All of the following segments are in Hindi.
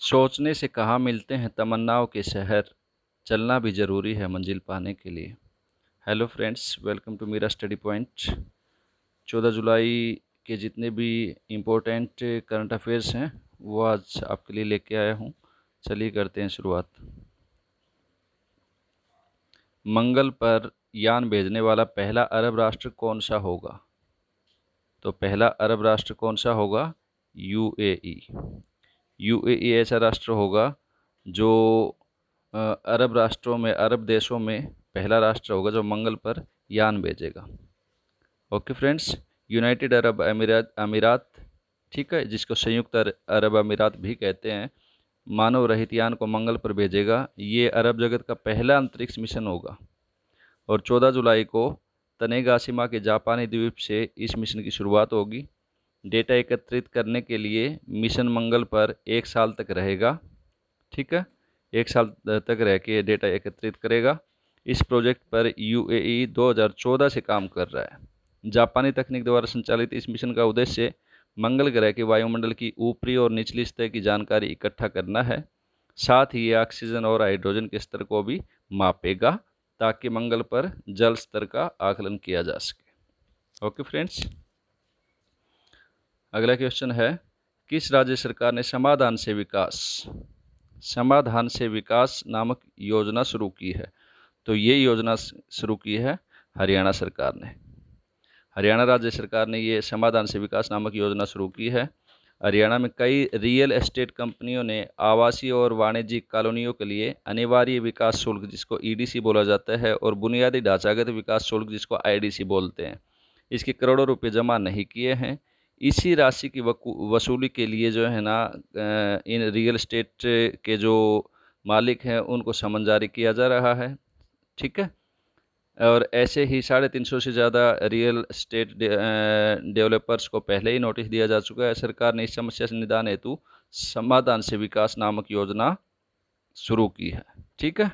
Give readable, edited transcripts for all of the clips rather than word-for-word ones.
सोचने से कहाँ मिलते हैं तमन्नाओं के शहर, चलना भी ज़रूरी है मंजिल पाने के लिए। हेलो फ्रेंड्स, वेलकम टू मेरा स्टडी पॉइंट। 14 जुलाई के जितने भी इम्पोर्टेंट करंट अफेयर्स हैं वो आज आपके लिए लेके आया हूँ। चलिए करते हैं शुरुआत। मंगल पर यान भेजने वाला पहला अरब राष्ट्र कौन सा होगा? तो पहला अरब राष्ट्र कौन सा होगा? यूएई। यूएई ऐसा राष्ट्र होगा जो अरब राष्ट्रों में, अरब देशों में पहला राष्ट्र होगा जो मंगल पर यान भेजेगा। ओके फ्रेंड्स, यूनाइटेड अरब अमीरात, ठीक है, जिसको संयुक्त अरब अमीरात भी कहते हैं, मानव रहित यान को मंगल पर भेजेगा। ये अरब जगत का पहला अंतरिक्ष मिशन होगा और 14 जुलाई को तनेगाशिमा के जापानी द्वीप से इस मिशन की शुरुआत होगी। डेटा एकत्रित करने के लिए मिशन मंगल पर 1 साल तक रहेगा, ठीक है, 1 साल तक रह के डेटा एकत्रित करेगा। इस प्रोजेक्ट पर यूएई 2014 से काम कर रहा है। जापानी तकनीक द्वारा संचालित इस मिशन का उद्देश्य मंगल ग्रह के वायुमंडल की ऊपरी और निचली सतह की जानकारी इकट्ठा करना है। साथ ही ये ऑक्सीजन और हाइड्रोजन के स्तर को भी मापेगा ताकि मंगल पर जल स्तर का आकलन किया जा सके। ओके फ्रेंड्स, अगला क्वेश्चन है, किस राज्य सरकार ने समाधान से विकास नामक योजना शुरू की है? तो ये योजना शुरू की है हरियाणा सरकार ने। हरियाणा राज्य सरकार ने ये समाधान से विकास नामक योजना शुरू की है। हरियाणा में कई रियल एस्टेट कंपनियों ने आवासीय और वाणिज्यिक कॉलोनियों के लिए अनिवार्य विकास शुल्क, जिसको ईडीसी बोला जाता है, और बुनियादी ढांचागत विकास शुल्क, जिसको आईडीसी बोलते हैं, इसके करोड़ों रुपए जमा नहीं किए हैं। इसी राशि की वसूली के लिए जो है ना, इन रियल एस्टेट के जो मालिक हैं उनको समन जारी किया जा रहा है, ठीक है। और ऐसे ही 350 से ज़्यादा रियल एस्टेट डेवलपर्स को पहले ही नोटिस दिया जा चुका है। सरकार ने इस समस्या से निदान हेतु समाधान से विकास नामक योजना शुरू की है, ठीक है।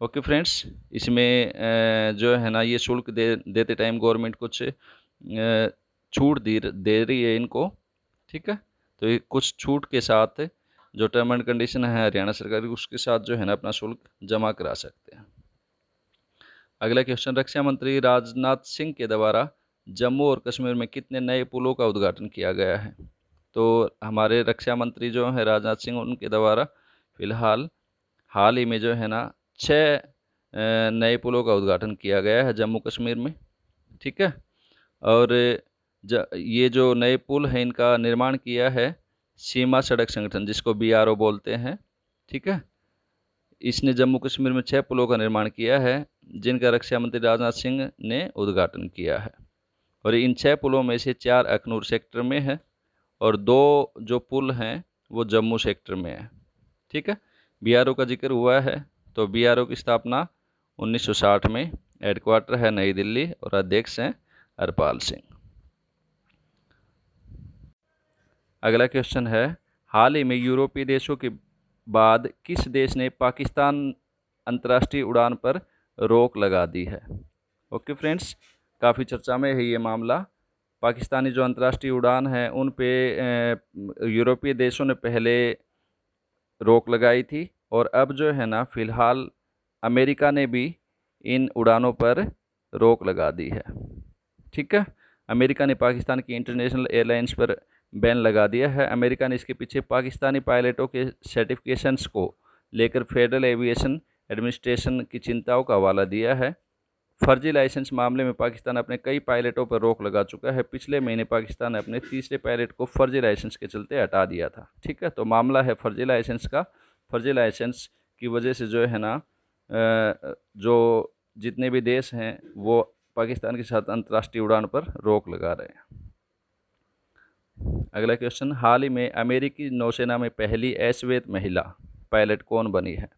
ओके फ्रेंड्स, इसमें जो है ना, ये शुल्क देते टाइम गवर्नमेंट कुछ छूट दे रही है इनको, ठीक है। तो ये कुछ छूट के साथ जो टर्म एंड कंडीशन है हरियाणा सरकार की, उसके साथ जो है ना अपना शुल्क जमा करा सकते हैं। अगला क्वेश्चन, रक्षा मंत्री राजनाथ सिंह के द्वारा जम्मू और कश्मीर में कितने नए पुलों का उद्घाटन किया गया है? तो हमारे रक्षा मंत्री जो है राजनाथ सिंह, उनके द्वारा फिलहाल हाल ही में जो है ना 6 नए पुलों का उद्घाटन किया गया है जम्मू कश्मीर में, ठीक है। और ये जो नए पुल हैं इनका निर्माण किया है सीमा सड़क संगठन, जिसको बीआरओ बोलते हैं, ठीक है। इसने जम्मू कश्मीर में 6 पुलों का निर्माण किया है जिनका रक्षा मंत्री राजनाथ सिंह ने उद्घाटन किया है। और इन 6 पुलों में से 4 अखनूर सेक्टर में है और 2 जो पुल हैं वो जम्मू सेक्टर में है, ठीक है। बीआरओ का जिक्र हुआ है, तो बीआरओ की स्थापना 1960 में, हेडक्वार्टर है नई दिल्ली और अध्यक्ष हैं हरपाल सिंह। अगला क्वेश्चन है, हाल ही में यूरोपीय देशों के बाद किस देश ने पाकिस्तान अंतर्राष्ट्रीय उड़ान पर रोक लगा दी है? ओके फ्रेंड्स, काफ़ी चर्चा में है ये मामला। पाकिस्तानी जो अंतर्राष्ट्रीय उड़ान है उन पे यूरोपीय देशों ने पहले रोक लगाई थी और अब जो है ना फिलहाल अमेरिका ने भी इन उड़ानों पर रोक लगा दी है, ठीक है। अमेरिका ने पाकिस्तान की इंटरनेशनल एयरलाइंस पर बैन लगा दिया है। अमेरिका ने इसके पीछे पाकिस्तानी पायलटों के सर्टिफिकेशंस को लेकर फेडरल एविएशन एडमिनिस्ट्रेशन की चिंताओं का हवाला दिया है। फर्जी लाइसेंस मामले में पाकिस्तान अपने कई पायलटों पर रोक लगा चुका है। पिछले महीने पाकिस्तान ने अपने तीसरे पायलट को फर्जी लाइसेंस के चलते हटा दिया था, ठीक है। तो मामला है फर्जी लाइसेंस का। फर्जी लाइसेंस की वजह से जो है ना, जो जितने भी देश हैं वो पाकिस्तान के साथ अंतर्राष्ट्रीय उड़ान पर रोक लगा रहे हैं। अगला क्वेश्चन, हाल ही में अमेरिकी नौसेना में पहली अश्वेत महिला पायलट कौन बनी है?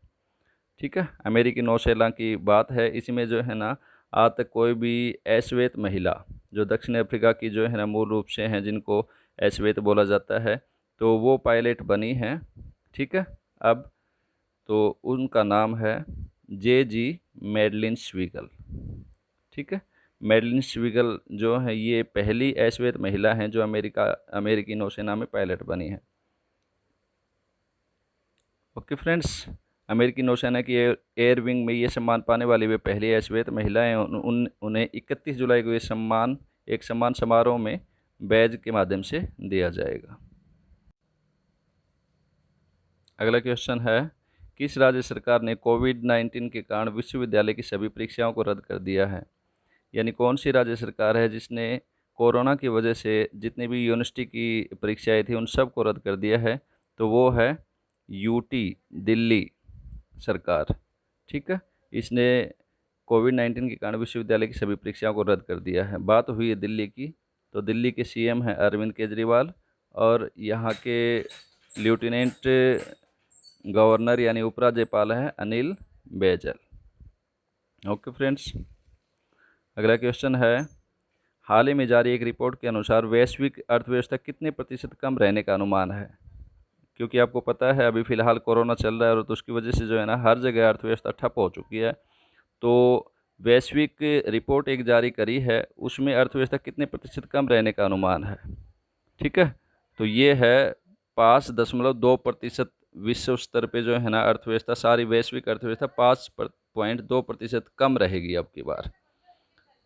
ठीक है, अमेरिकी नौसेना की बात है। इसमें जो है ना आज तक कोई भी अश्वेत महिला, जो दक्षिण अफ्रीका की जो है ना मूल रूप से हैं, जिनको अश्वेत बोला जाता है, तो वो पायलट बनी हैं, ठीक है। अब तो उनका नाम है जे.जी. मैडलिन स्वीगल, ठीक है। मैडलिन स्वीगल जो है ये पहली अश्वेत महिला हैं जो अमेरिकी नौसेना में पायलट बनी है। ओके फ्रेंड्स, अमेरिकी नौसेना की एयर विंग में ये सम्मान पाने वाली वे पहली श्वेत महिलाएं उन्हें 31 जुलाई को ये सम्मान एक सम्मान समारोह में बैज के माध्यम से दिया जाएगा। अगला क्वेश्चन है, किस राज्य सरकार ने कोविड-19 के कारण विश्वविद्यालय की सभी परीक्षाओं को रद्द कर दिया है? यानी कौन सी राज्य सरकार है जिसने कोरोना की वजह से जितनी भी यूनिवर्सिटी की परीक्षाएं थी उन सब को रद्द कर दिया है? तो वो है यूटी, दिल्ली सरकार। ठीक है, इसने कोविड-19 के कारण विश्वविद्यालय की सभी परीक्षाओं को रद्द कर दिया है। बात हुई है दिल्ली की, तो दिल्ली के सीएम हैं अरविंद केजरीवाल और यहाँ के लेफ्टिनेंट गवर्नर यानी उपराज्यपाल हैं अनिल बैजल। ओके फ्रेंड्स, अगला क्वेश्चन है, हाल ही में जारी एक रिपोर्ट के अनुसार वैश्विक अर्थव्यवस्था कितने प्रतिशत कम रहने का अनुमान है? क्योंकि आपको पता है अभी फ़िलहाल कोरोना चल रहा है और तो उसकी वजह से जो है ना हर जगह अर्थव्यवस्था ठप हो चुकी है। तो वैश्विक रिपोर्ट एक जारी करी है, उसमें अर्थव्यवस्था कितने प्रतिशत कम रहने का अनुमान है? ठीक है, तो ये है 5.2% विश्व स्तर पे जो है ना अर्थव्यवस्था, सारी वैश्विक अर्थव्यवस्था 5.2% कम रहेगी अब की बार।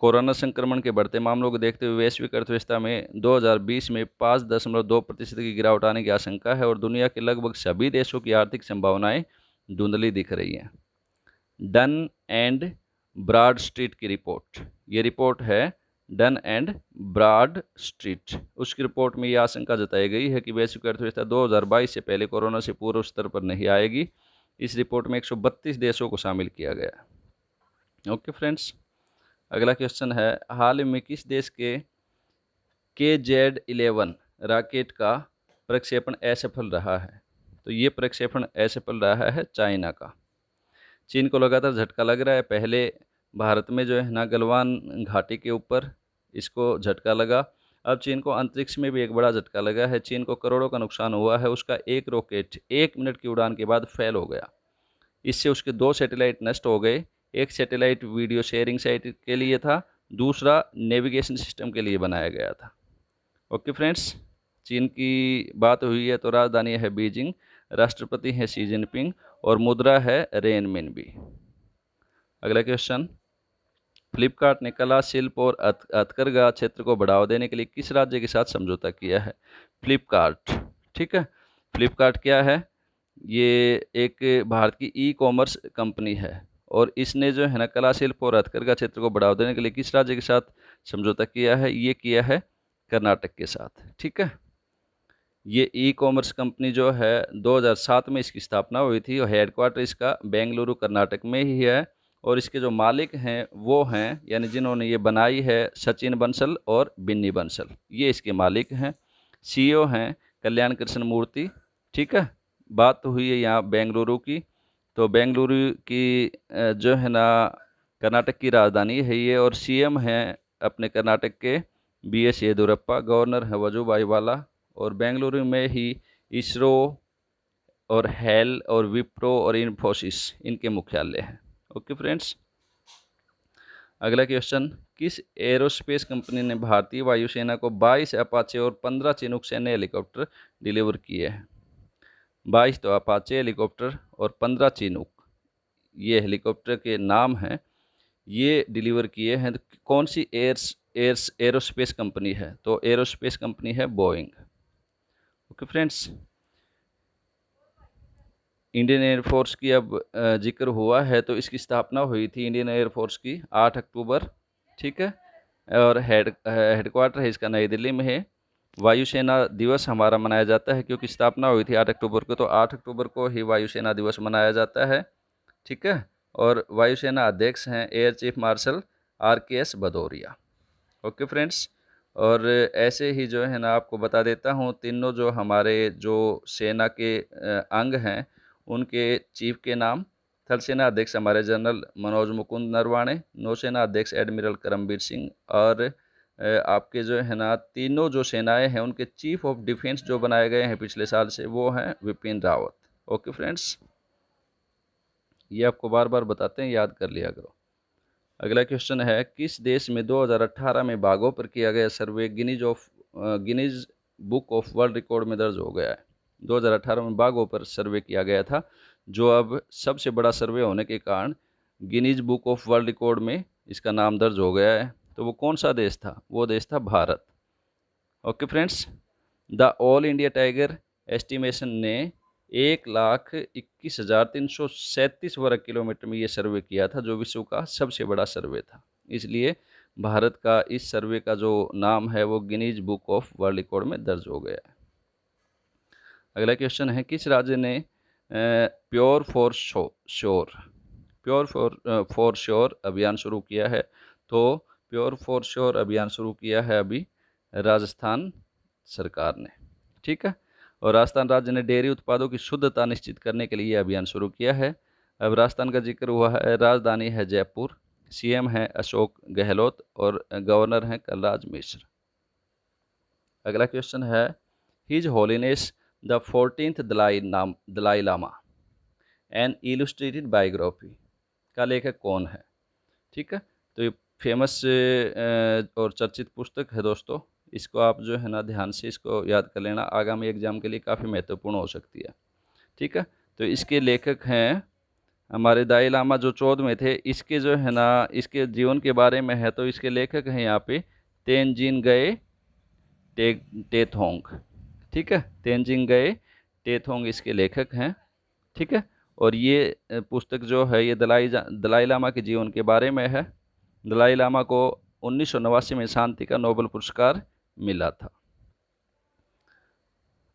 कोरोना संक्रमण के बढ़ते मामलों को देखते हुए वैश्विक अर्थव्यवस्था में 2020 में 5.2% की गिरावट आने की आशंका है और दुनिया के लगभग सभी देशों की आर्थिक संभावनाएं धुंधली दिख रही हैं। डन एंड ब्राड स्ट्रीट की रिपोर्ट, ये रिपोर्ट है डन एंड ब्राड स्ट्रीट, उसकी रिपोर्ट में ये आशंका जताई गई है कि वैश्विक अर्थव्यवस्था 2022 से पहले कोरोना से पूर्व स्तर पर नहीं आएगी। इस रिपोर्ट में 132 देशों को शामिल किया गया है। ओके फ्रेंड्स, अगला क्वेश्चन है, हाल में किस देश के KZ-11 रॉकेट का प्रक्षेपण असफल रहा है? तो ये प्रक्षेपण असफल रहा है चाइना का। चीन को लगातार झटका लग रहा है। पहले भारत में जो है ना गलवान घाटी के ऊपर इसको झटका लगा, अब चीन को अंतरिक्ष में भी एक बड़ा झटका लगा है। चीन को करोड़ों का नुकसान हुआ है। उसका एक रॉकेट 1 मिनट की उड़ान के बाद फेल हो गया। इससे उसके 2 सैटेलाइट नष्ट हो गए। एक सैटेलाइट वीडियो शेयरिंग साइट के लिए था, दूसरा नेविगेशन सिस्टम के लिए बनाया गया था। ओके फ्रेंड्स, चीन की बात हुई है तो राजधानी है बीजिंग, राष्ट्रपति हैं शी जिनपिंग और मुद्रा है रेनमिनबी। अगला क्वेश्चन, फ्लिपकार्ट ने कला, शिल्प और हथकरघा क्षेत्र को बढ़ावा देने के लिए किस राज्य के साथ समझौता किया है? फ्लिपकार्ट, ठीक है, फ्लिपकार्ट क्या है? ये एक भारत की ई-कॉमर्स कंपनी है और इसने जो है ना कला, शिल्प और हथकरघा क्षेत्र को बढ़ावा देने के लिए किस राज्य के साथ समझौता किया है? ये किया है कर्नाटक के साथ। ठीक है, ये ई-कॉमर्स कंपनी जो है 2007 में इसकी स्थापना हुई थी और हेडक्वार्टर इसका बेंगलुरु कर्नाटक में ही है और इसके जो मालिक हैं वो हैं, यानी जिन्होंने ये बनाई है, सचिन बंसल और बिन्नी बंसल, ये इसके मालिक हैं। CEO हैं कल्याण कृष्ण मूर्ति। ठीक है, बात तो हुई है यहाँ बेंगलुरु की, तो बेंगलुरु की जो है ना कर्नाटक की राजधानी है ये और CM हैं अपने कर्नाटक के BS येदियुरप्पा, गवर्नर है वजुभाई वाला और बेंगलुरु में ही इसरो और हेल और विप्रो और इन्फोसिस इनके मुख्यालय हैं। ओके फ्रेंड्स, अगला क्वेश्चन, किस एरोस्पेस कंपनी ने भारतीय वायुसेना को 22 अपाचे और 15 चिनूक सैन्य हेलीकॉप्टर डिलीवर किए हैं? 22 तो अपाचे हेलीकॉप्टर और 15 चिनूक, ये हेलीकॉप्टर के नाम हैं, ये डिलीवर किए हैं। तो कौन सी एरोस्पेस कंपनी है? तो एरोस्पेस कंपनी है Boeing. Okay friends, Indian air force की अब जिक्र हुआ है तो इसकी स्थापना हुई थी इंडियन एयरफोर्स की 8 अक्टूबर। ठीक है, और हेडक्वार्टर है इसका नई दिल्ली में है। वायुसेना दिवस हमारा मनाया जाता है क्योंकि स्थापना हुई थी 8 अक्टूबर को, तो 8 अक्टूबर को ही वायुसेना दिवस मनाया जाता है। ठीक है, और वायुसेना अध्यक्ष हैं air chief marshal RKS Bhadauria. Okay friends, और ऐसे ही जो है ना आपको बता देता हूँ, तीनों जो हमारे जो सेना के अंग हैं उनके चीफ के नाम, थल सेना अध्यक्ष हमारे जनरल मनोज मुकुंद नरवाणे, नौसेना अध्यक्ष एडमिरल करमबीर सिंह और आपके जो है ना तीनों जो सेनाएं हैं उनके चीफ ऑफ डिफेंस जो बनाए गए हैं पिछले साल से वो हैं विपिन रावत। ओके फ्रेंड्स, ये आपको बार बार बताते हैं, याद कर लिया करो। अगला क्वेश्चन है, किस देश में 2018 में बाघों पर किया गया survey Guinness book of world record में दर्ज हो गया है? 2018 में बाघों पर सर्वे किया गया था, जो अब सबसे बड़ा सर्वे होने के कारण Guinness book of world record में इसका नाम दर्ज हो गया है। तो वो कौन सा देश था? वो देश था Bharat. Okay friends, the all India tiger estimation ने 1,21,337 वर्ग किलोमीटर में ये सर्वे किया था, जो विश्व का सबसे बड़ा सर्वे था। इसलिए भारत का इस सर्वे का जो नाम है वो Guinness book of world record में दर्ज हो गया है। अगला क्वेश्चन है, किस राज्य ने प्योर फॉर श्योर अभियान शुरू किया है? तो प्योर फॉर श्योर अभियान शुरू किया है अभी राजस्थान सरकार ने। ठीक है, और राजस्थान राज्य ने डेयरी उत्पादों की शुद्धता निश्चित करने के लिए यह अभियान शुरू किया है। अब राजस्थान का जिक्र हुआ है, राजधानी है जयपुर, सीएम है अशोक गहलोत और गवर्नर हैं कलराज मिश्र। अगला क्वेश्चन है, his holiness the 14th Dalai Lama an illustrated biography का लेखक कौन है? ठीक है, तो ये फेमस और चर्चित पुस्तक है दोस्तों। इसको आप जो है ना ध्यान से इसको याद कर लेना, आगामी एग्जाम के लिए काफ़ी महत्वपूर्ण हो सकती है। ठीक है, तो इसके लेखक हैं हमारे दाई लामा जो 14 में थे, इसके जो है ना इसके जीवन के बारे में है, तो इसके लेखक हैं यहाँ पे तेनजिन गए टेथोंग। ठीक है, तेनजिन गए टेथोंग इसके लेखक हैं। ठीक है, और ये पुस्तक जो है ये दलाई लामा के जीवन के बारे में है। दलाई लामा को 1989 में शांति का नोबेल पुरस्कार मिला था।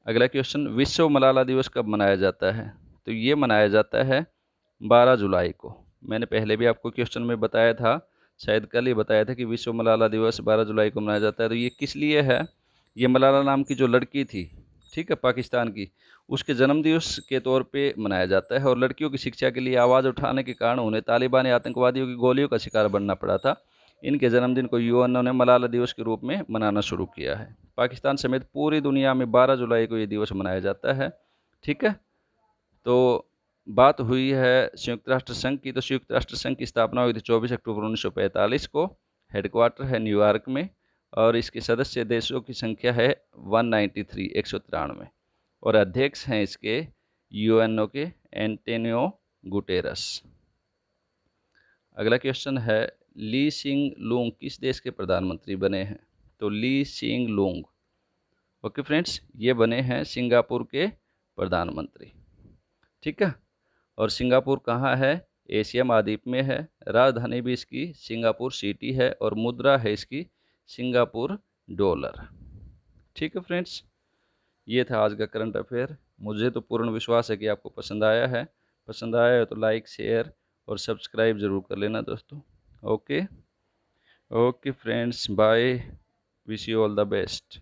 अगला क्वेश्चन, विश्व मलाला दिवस कब मनाया जाता है? तो ये मनाया जाता है 12 जुलाई को। मैंने पहले भी आपको क्वेश्चन में बताया था, शायद कल ही बताया था कि विश्व मलाला दिवस 12 जुलाई को मनाया जाता है। तो ये किस लिए है? ये मलाला नाम की जो लड़की थी, ठीक है, पाकिस्तान की, उसके जन्मदिवस के तौर पे मनाया जाता है। और लड़कियों की शिक्षा के लिए आवाज़ उठाने के कारण उन्हें तालिबानी आतंकवादियों की गोलियों का शिकार बनना पड़ा था। इनके जन्मदिन को यूएनओ ने मलाला दिवस के रूप में मनाना शुरू किया है। पाकिस्तान समेत पूरी दुनिया में 12 जुलाई को ये दिवस मनाया जाता है। ठीक है, तो बात हुई है संयुक्त राष्ट्र संघ की, तो संयुक्त राष्ट्र संघ की स्थापना हुई थी 24 अक्टूबर 1945 को। हेडक्वार्टर है न्यूयॉर्क में और इसके सदस्य देशों की संख्या है 193 193 और अध्यक्ष हैं इसके यूएनओ के एंटोनियो गुटेरस। अगला क्वेश्चन है, ली सिंग लूंग किस देश के प्रधानमंत्री बने हैं? तो ली सिंग लूंग, ओके फ्रेंड्स, ये बने हैं सिंगापुर के प्रधानमंत्री। ठीक है, और सिंगापुर कहाँ है? एशिया महाद्वीप में है। राजधानी भी इसकी सिंगापुर सिटी है और मुद्रा है इसकी सिंगापुर डॉलर। ठीक है फ्रेंड्स, ये था आज का करंट अफेयर। मुझे तो पूर्ण विश्वास है कि आपको पसंद आया है। पसंद आया है तो लाइक, शेयर और सब्सक्राइब ज़रूर कर लेना दोस्तों। Okay friends, bye, wish you all the best.